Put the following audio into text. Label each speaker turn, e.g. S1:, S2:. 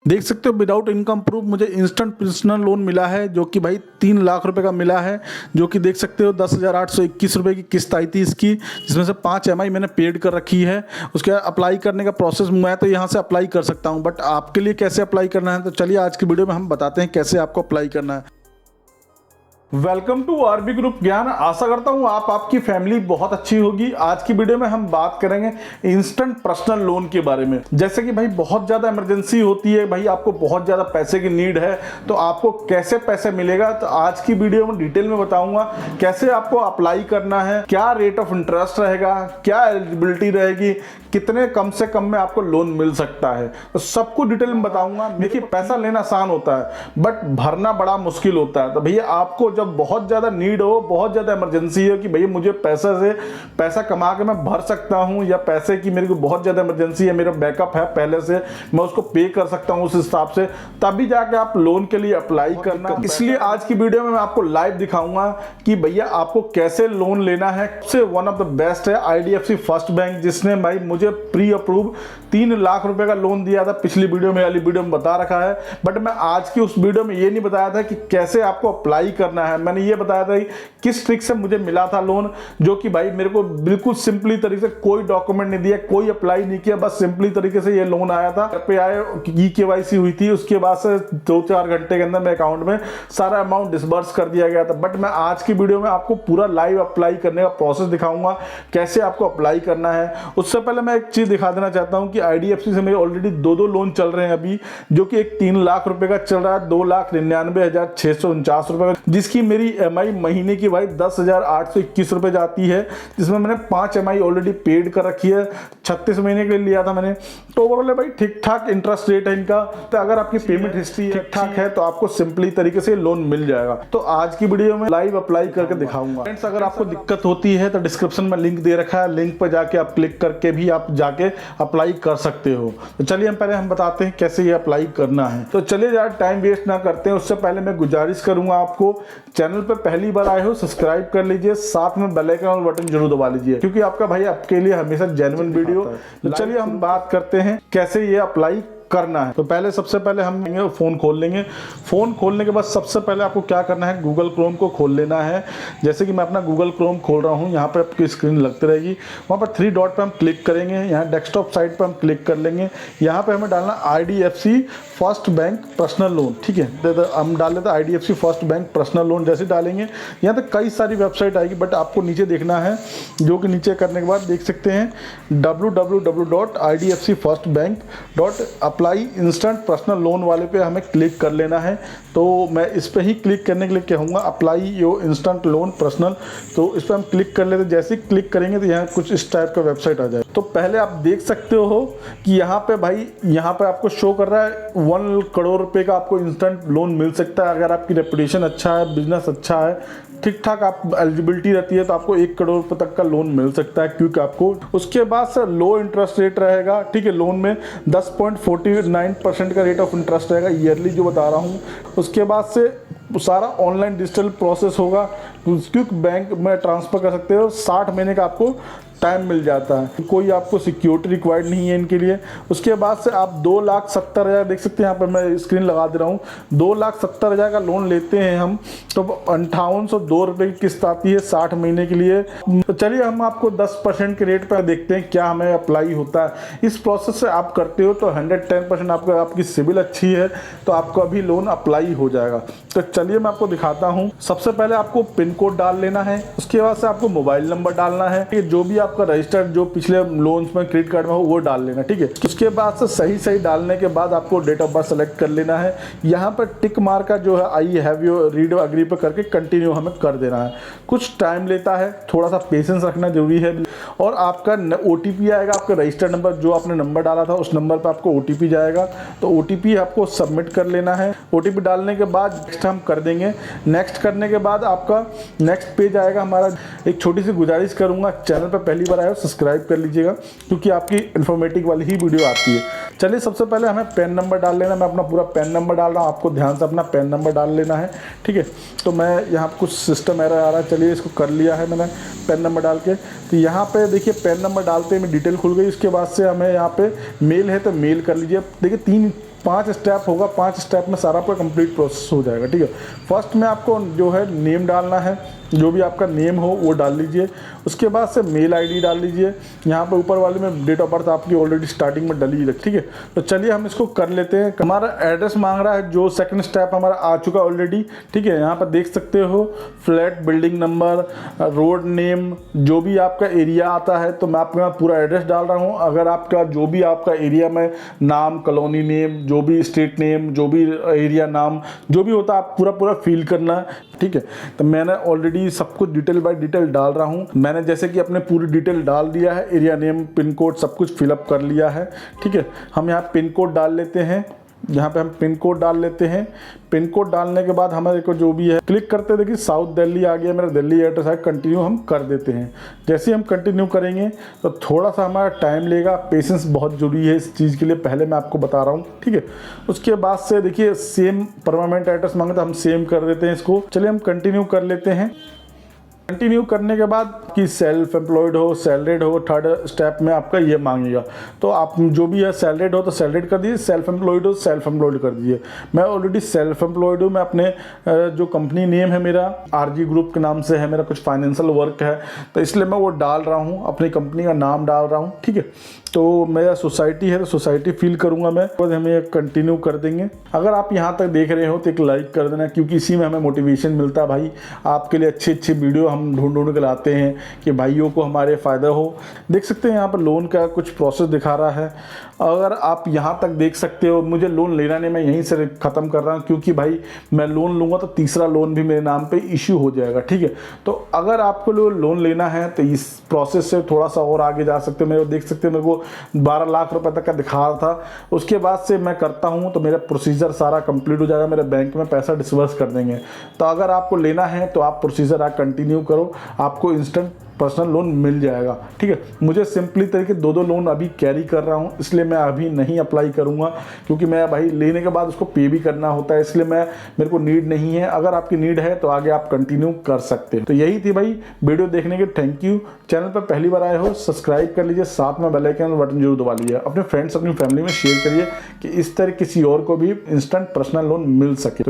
S1: देख सकते हो विदाउट इनकम प्रूफ मुझे इंस्टेंट पर्सनल लोन मिला है, जो कि भाई 3 लाख रुपए का मिला है। जो कि देख सकते हो 10,821 रुपए की किस्त आई थी इसकी, जिसमें से 5 EMI मैंने पेड कर रखी है। उसके बाद अप्लाई करने का प्रोसेस मैं तो यहाँ से अप्लाई कर सकता हूँ, बट आपके लिए कैसे अप्लाई करना है तो चलिए आज की वीडियो में हम बताते हैं कैसे आपको अप्लाई करना है। वेलकम टू आरबी ग्रुप ज्ञान। आशा करता हूँ आपकी फैमिली बहुत अच्छी होगी। आज की वीडियो में हम बात करेंगे इंस्टेंट पर्सनल लोन के बारे में। जैसे कि भाई बहुत ज़्यादा इमरजेंसी होती है, भाई आपको बहुत ज़्यादा पैसे की नीड है, तो आपको कैसे पैसे मिलेगा तो आज की वीडियो में डिटेल में बताऊंगा कैसे आपको अप्लाई करना है, क्या रेट ऑफ इंटरेस्ट रहेगा, क्या एलिजिबिलिटी रहेगी, कितने कम से कम में आपको लोन मिल सकता है, तो सब कुछ डिटेल में बताऊंगा। देखिए पैसा लेना आसान होता है बट भरना बड़ा मुश्किल होता है। तो भैया आपको जब बहुत ज़्यादा नीड हो, बहुत ज़्यादा इमरजेंसी हो कि भैया मुझे पैसा कमा के मैं भर सकता हूँ, या पैसे की मेरे को बहुत ज़्यादा इमरजेंसी है, मेरा बैकअप है पहले से, मैं उसको पे कर सकता हूँ उस हिसाब से, तभी जाके आप लोन के लिए अप्लाई करना। इसलिए आज की वीडियो में मैं आपको लाइव दिखाऊंगा कि भैया आपको कैसे लोन लेना है। सबसे वन ऑफ द बेस्ट है IDFC फर्स्ट बैंक, जिसने भाई मुझे प्री अप्रूव 3 लाख रुपए का लोन दिया था। पिछली वीडियो में वाली वीडियो में बता रखा है, बट मैं आज की उस वीडियो में ये नहीं बताया था कि कैसे आपको अप्लाई करना है। मैंने ये बताया था कि किस ट्रिक से मुझे मिला था लोन, जो कि भाई मेरे को बिल्कुल सिंपली तरीके से, कोई डॉक्यूमेंट नहीं दिया, कोई अप्लाई नहीं किया, बस सिंपली तरीके से ये लोन आया था। घर पे आए, KYC हुई थी, उसके बाद से 2-4 घंटे के अंदर मेरे अकाउंट में सारा अमाउंट डिसबर्स कर दिया गया था। बट मैं आज की वीडियो में आपको पूरा लाइव अप्लाई करने का प्रोसेस दिखाऊंगा, कैसे आपको अप्लाई करना है। उससे पहले मैं एक चीज दिखा देना चाहता हूं कि IDFC से मेरे ऑलरेडी दो लोन चल रहे हैं अभी, जो कि एक 3 लाख रुपए का चल रहा है, 2,99,649 रुपए का, जिसकी मेरी EMI महीने की भाई 10,821 रुपए जाती है, जिसमें मैंने 5 EMI ऑलरेडी पेड कर रखी है। 36 महीने के लिए लिया था मैंने, तो ओवरऑल भाई ठीक ठाक इंटरेस्ट रेट है इनका। तो अगर आपकी पेमेंट हिस्ट्री ठीक ठाक है तो आपको सिंपली तरीके से लोन मिल जाएगा। तो आज की वीडियो में लाइव अप्लाई करके दिखाऊंगा। फ्रेंड्स अगर आपको दिक्कत होती है तो डिस्क्रिप्शन में लिंक दे रखा है, लिंक पर जाके आप क्लिक करके भी आप जाके अप्लाई कर सकते हो। तो चलिए हम बताते हैं कैसे ये अप्लाई करना है। तो चलिए यार टाइम वेस्ट ना करते हैं, उससे पहले मैं गुजारिश करूंगा आपको, चैनल पर पहली बार आए हो सब्सक्राइब कर लीजिए, साथ में बेल आइकन बटन जरूर दबा लीजिए, क्योंकि आपका भाई आपके लिए हमेशा जेन्युइन वीडियो। तो चलिए हम बात करते हैं कैसे ये अप्लाई करना है। तो पहले सबसे पहले हम फोन खोल लेंगे। फोन खोलने के बाद सबसे पहले आपको क्या करना है, गूगल क्रोम को खोल लेना है। जैसे कि मैं अपना गूगल क्रोम खोल रहा हूँ, यहाँ पे आपकी स्क्रीन लगती रहेगी, वहाँ पर 3 डॉट पे हम क्लिक करेंगे, यहाँ डेस्कटॉप साइट पे हम क्लिक कर लेंगे। यहाँ पे हमें डालना IDFC first bank personal loan, ठीक है। हम डाल लेते हैं IDFC first bank personal loan. जैसे डालेंगे यहाँ तक कई सारी वेबसाइट आएगी, बट आपको नीचे देखना है, जो कि नीचे करने के बाद देख सकते हैं www.idfcfirstbank.apply इंस्टेंट पर्सनल लोन वाले पे हमें क्लिक कर लेना है। तो मैं इस पे ही क्लिक करने के लिए कहूँगा, apply your instant loan personal. तो इस पर हम क्लिक कर लेते हैं। जैसे ही क्लिक करेंगे तो यहाँ कुछ इस टाइप का वेबसाइट आ जाए। तो पहले आप देख सकते हो कि यहाँ पे भाई, यहाँ पे आपको शो कर रहा है 1 करोड़ रुपए का आपको इंस्टेंट लोन मिल सकता है। अगर आपकी रेपुटेशन अच्छा है, बिजनेस अच्छा है, ठीक ठाक आप एलिजिबिलिटी रहती है, तो आपको 1 करोड़ रुपए तक का लोन मिल सकता है, क्योंकि आपको उसके बाद से लो इंटरेस्ट रेट रहेगा, ठीक है। लोन में 10.49% का रेट ऑफ इंटरेस्ट रहेगा ईयरली, जो बता रहा हूँ। उसके बाद से सारा ऑनलाइन डिजिटल प्रोसेस होगा, क्विक बैंक में ट्रांसफ़र कर सकते हो। 60 महीने का आपको टाइम मिल जाता है, कोई आपको सिक्योरिटी रिक्वायर्ड नहीं है इनके लिए। उसके बाद से आप 2,70,000 देख सकते हैं, यहाँ पर मैं स्क्रीन लगा दे रहा हूँ, 2,70,000 का लोन लेते हैं हम, तो 5802 रुपये की किस्त आती है 60 महीने के लिए। तो चलिए हम आपको 10% के रेट पर देखते हैं क्या हमें अप्लाई होता है। इस प्रोसेस से आप करते हो तो 110% आपकी सिविल अच्छी है तो आपको अभी लोन अप्लाई हो जाएगा। तो चलिए मैं आपको दिखाता हूँ। सबसे पहले आपको पिन कोड डाल लेना है, उसके बाद से आपको मोबाइल नंबर डालना है, जो भी आपका रजिस्टर्ड जो पिछले लोन्स में क्रेडिट कार्ड में हो वो डाल लेना, ठीक है। उसके बाद से सही डालने के बाद आपको डेट ऑफ बर्थ सेलेक्ट कर लेना है। यहाँ पर टिक मार्क का जो है I have you read agree पे करके कंटिन्यू हमें कर देना है। कुछ टाइम लेता है, थोड़ा सा पेशेंस रखना जरूरी है। और आपका OTP आएगा, आपका रजिस्टर्ड नंबर जो आपने नंबर डाला था उस नंबर पर आपको OTP जाएगा, तो OTP आपको सबमिट कर लेना है। OTP डालने के बाद नेक्स्ट हम कर देंगे। नेक्स्ट करने के बाद आपका नेक्स्ट पेज आएगा हमारा। एक छोटी सी गुजारिश करूंगा, चैनल पर पहली बार आए हो सब्सक्राइब कर लीजिएगा, क्योंकि आपकी इन्फॉर्मेटिव वाली ही वीडियो आती है। चलिए सबसे पहले हमें पैन नंबर डाल लेना। मैं अपना पूरा पैन नंबर डाल रहा हूँ, आपको ध्यान से अपना पैन नंबर डाल लेना है, ठीक है। तो मैं यहाँ कुछ सिस्टम एरर आ रहा है, चलिए इसको कर लिया है मैंने पैन नंबर डाल के। तो यहाँ पे देखिए पैन नंबर डालते ही डिटेल खुल गई। उसके बाद से हमें यहाँ पे मेल है तो मेल कर लीजिए। देखिए 5 स्टेप होगा, 5 स्टेप में सारा आपका कंप्लीट प्रोसेस हो जाएगा। ठीक है, फर्स्ट में आपको जो है नेम डालना है, जो भी आपका नेम हो वो डाल लीजिए। उसके बाद से मेल आईडी डाल लीजिए। यहाँ पे ऊपर वाले में डेट ऑफ बर्थ आपकी ऑलरेडी स्टार्टिंग में डली है। ठीक है, तो चलिए हम इसको कर लेते हैं। हमारा एड्रेस मांग रहा है, जो सेकंड स्टेप हमारा आ चुका ऑलरेडी। ठीक है, यहाँ पर देख सकते हो flat, building number, road name, जो भी आपका एरिया आता है। तो मैं आपके यहाँ पूरा एड्रेस डाल रहा हूँ। अगर आपका जो भी आपका एरिया में नाम, कॉलोनी नेम, जो भी स्ट्रीट नेम, जो भी एरिया नाम जो भी होता है, आप पूरा फिल करना है। ठीक है, तो मैंने ऑलरेडी सब कुछ डिटेल बाय डिटेल डाल रहा हूँ। मैंने जैसे कि अपने पूरी डिटेल डाल दिया है, एरिया नेम, पिन कोड सब कुछ फिलअप कर लिया है। ठीक है, हम यहाँ पिन कोड डाल लेते हैं। यहाँ पे हम पिन कोड डाल लेते हैं। पिन कोड डालने के बाद हमारे को जो भी है क्लिक करते, देखिए साउथ दिल्ली आ गया, मेरा दिल्ली एड्रेस है। कंटिन्यू हम कर देते हैं। जैसे ही हम कंटिन्यू करेंगे तो थोड़ा सा हमारा टाइम लेगा, पेशेंस बहुत जरूरी है इस चीज़ के लिए, पहले मैं आपको बता रहा हूँ। ठीक है, उसके बाद से देखिए सेम परमानेंट एड्रेस मांगे तो हम सेम कर देते हैं इसको। चलिए हम कंटिन्यू कर लेते हैं। कंटिन्यू करने के बाद कि सेल्फ एम्प्लॉयड हो, सैलरीड हो, थर्ड स्टेप में आपका ये मांगेगा। तो आप जो भी है सैलरीड हो तो सैलरीड कर दीजिए, सेल्फ एम्प्लॉयड हो सेल्फ एम्प्लॉयड कर दीजिए। मैं ऑलरेडी सेल्फ एम्प्लॉयड हूँ। मैं अपने जो कंपनी नेम है मेरा आरजी ग्रुप के नाम से है, मेरा कुछ फाइनेंशियल वर्क है, तो इसलिए मैं वो डाल रहा हूँ, अपनी कंपनी का नाम डाल रहा हूँ। ठीक है, तो मेरा सोसाइटी है तो सोसाइटी फिल करूँगा मैं, तो हमें कंटिन्यू कर देंगे। अगर आप यहाँ तक देख रहे हो तो एक लाइक कर देना, क्योंकि इसी में हमें मोटिवेशन मिलता है भाई। आपके लिए अच्छे अच्छे वीडियो हम ढूंढ के लाते हैं कि भाइयों को हमारे फ़ायदा हो। देख सकते हैं यहाँ पर लोन का कुछ प्रोसेस दिखा रहा है। अगर आप यहाँ तक देख सकते हो, मुझे लोन लेना नहीं, मैं यहीं से ख़त्म कर रहा हूँ, क्योंकि भाई मैं लोन लूँगा तो तीसरा लोन भी मेरे नाम पे इश्यू हो जाएगा। ठीक है, तो अगर आपको लोन लेना है तो इस प्रोसेस से थोड़ा सा और आगे जा सकते हो। मेरे देख सकते हो, मेरे को 12 लाख रुपए तक का दिखा रहा था। उसके बाद से मैं करता हूँ तो मेरा प्रोसीजर सारा कंप्लीट हो जाएगा, मेरे बैंक में पैसा डिस्बर्स कर देंगे। तो अगर आपको लेना है तो आप प्रोसीजर कंटिन्यू करो, आपको इंस्टेंट पर्सनल लोन मिल जाएगा। ठीक है, मुझे सिंपली तरीके 2 लोन अभी कैरी कर रहा हूँ, इसलिए मैं अभी नहीं अप्लाई करूँगा, क्योंकि मैं भाई लेने के बाद उसको पे भी करना होता है, इसलिए मेरे को नीड नहीं है। अगर आपकी नीड है तो आगे आप कंटिन्यू कर सकते हैं। तो यही थी भाई वीडियो देखने के, थैंक यू। चैनल पर पहली बार आए हो सब्सक्राइब कर लीजिए, साथ में बेल आइकन बटन जरूर दबा लीजिए। अपने फ्रेंड्स अपनी फैमिली में शेयर करिए कि इस तरह किसी और को भी इंस्टेंट पर्सनल लोन मिल सके।